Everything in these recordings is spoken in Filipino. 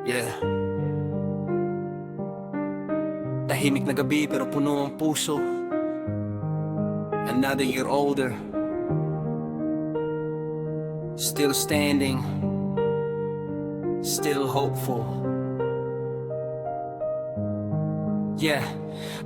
Yeah. Tahimik na gabi pero puno ang puso. Another year older, still standing, still hopeful. Yeah.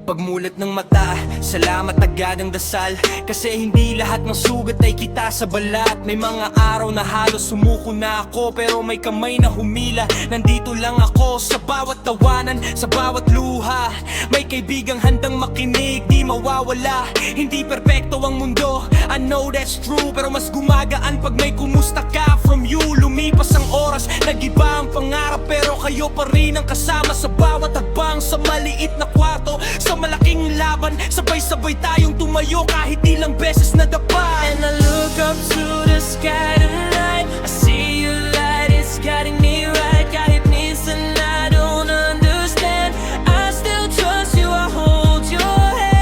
Pagmulat ng mata, salamat agad ang dasal. Kasi hindi lahat ng sugat ay kita sa balat. May mga araw na halos sumuko na ako, pero may kamay na humila. Nandito lang ako sa bawat tawanan, sa bawat luha. May kaibigang handang makinig, di mawawala. Hindi perpekto ang mundo, I know that's true. Pero mas gumagaan pag may kumusta ka from you. Lumipas ang oras, nag-iba ang pangarap, pero kayo pa rin ang kasama sa bawat hakbang. Sa maliit na kwarto, sa malaking laban, sabay-sabay tayong tumayo kahit ilang beses nadapa. And I look up to the sky tonight, I see your light, it's guiding me right. Kahit minsan I don't understand, I still trust you, I hold your hand.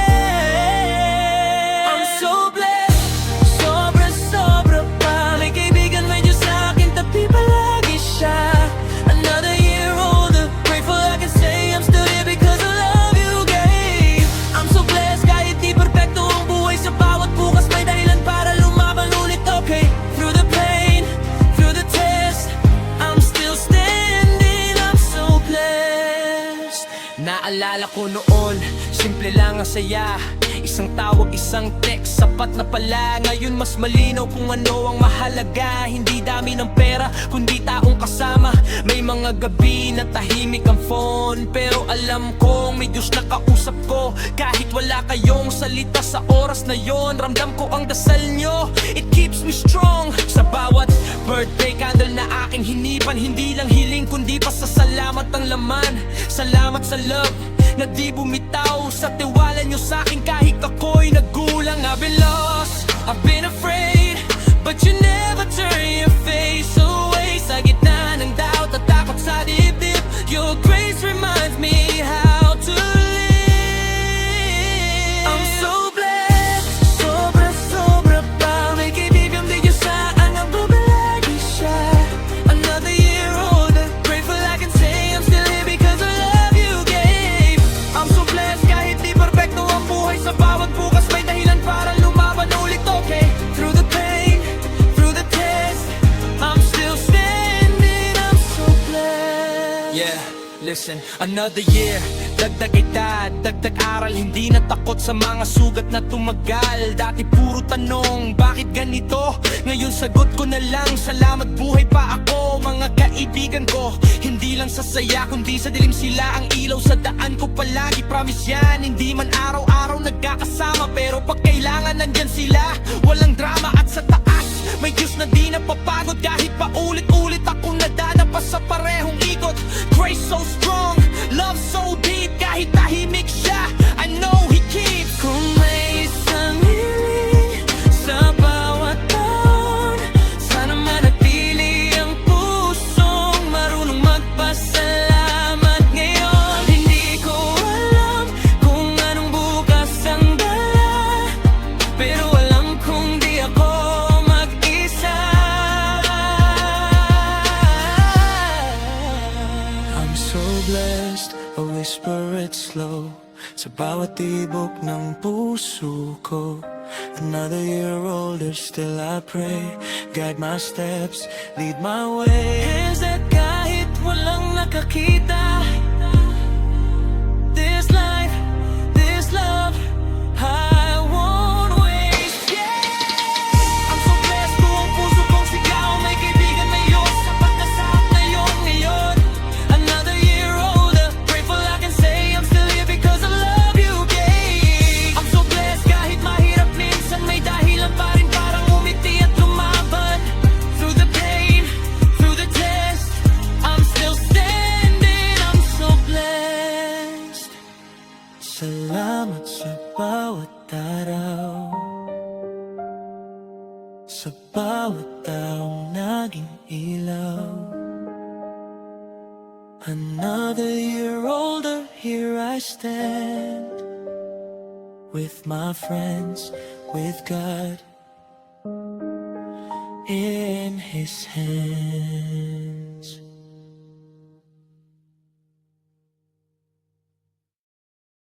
I'm so blessed, sobra-sobra pa. May kaibigan, may Diyos sa akin, tabi palagi siya. Another year older, grateful I can say I'm still here because of love you gave. I'm so blessed, kahit di perfecto ang buhay, sa bawat bukas may dahilan para lumaban ulit. Okay, through the pain, through the test, I'm still standing, I'm so blessed. Naalala ko noon, simple lang ang saya. Isang tawag, isang text, sapat na pala. Ngayon mas malinaw kung ano ang mahalaga. Hindi dami ng pera, kundi taong kasama. May mga gabi na tahimik ang phone, pero alam kong may Diyos na kausap ko. Kahit wala kayong salita sa oras na yon, ramdam ko ang dasal nyo, it keeps me strong. Sa bawat birthday candle na aking hinipan, hindi lang hiling kundi pasasalamat ang laman. Salamat sa love na di bumitaw, sa tiwala nyo sa'kin kahit ako'y naggulang. I've been lost, I've been afraid, but you never turn your face away. Sa gitna ng doubt at takot sa dibdib, your grace reminds me how to live. I'm so blessed, sobra-sobra pa. May kaibigan, may Diyos sa aking babalagi siya. Another year older, grateful I can say I'm still here because of love you gave. I'm so blessed, kahit di perfecto ang buhay, sa bawat bukas may dahilan para lumaban ulit. Okay, through the pain, through the test, I'm still standing, I'm so blessed. yeah. Listen, another year, dagdag edad, dagdag aral. Hindi na takot sa mga sugat na tumagal. Dati puro tanong, bakit ganito? Ngayon sagot ko na lang, salamat buhay pa ako. Mga kaibigan ko, hindi lang sa saya kundi sa dilim sila ang ilaw sa daan ko palagi. Promise yan, hindi man araw-araw nagkakasama, pero pag kailangan nandyan sila. Walang drama at sa taas may Diyos na di napapagod. Kahit pa ulit-ulit akong nadana pa sa parehong ikot. Grace so strong, love so deep. Kahit tahimik siya, I know He keeps. Kung may isang hiling sa bawat taon, sana manatili ang pusong marunong magpasalamat ngayon. Hindi ko alam kung anong bukas ang dala, pero alam kong di ako mag-isa. I'm so blessed, a whisper it slow, sa bawat tibok ng puso ko. Another year older, still I pray, guide my steps, lead my way. Is that kahit walang nakakita, this life, this love, I won't waste. Yeah, I'm so blessed kung ang puso kong sigaw. May kaibigan, may Diyos, sapat na sa ngayon, ngayon. Another year older, grateful I can say I'm still here because of love you gave. I'm so blessed, kahit mahirap minsan may dahilan pa rin parang umiti at lumaban. Through the pain, through the test, I'm still standing, I'm so blessed. Salamat sa bawat araw, sa bawat taong naging ilaw. Another year older, here I stand, with my friends, with God in His hand.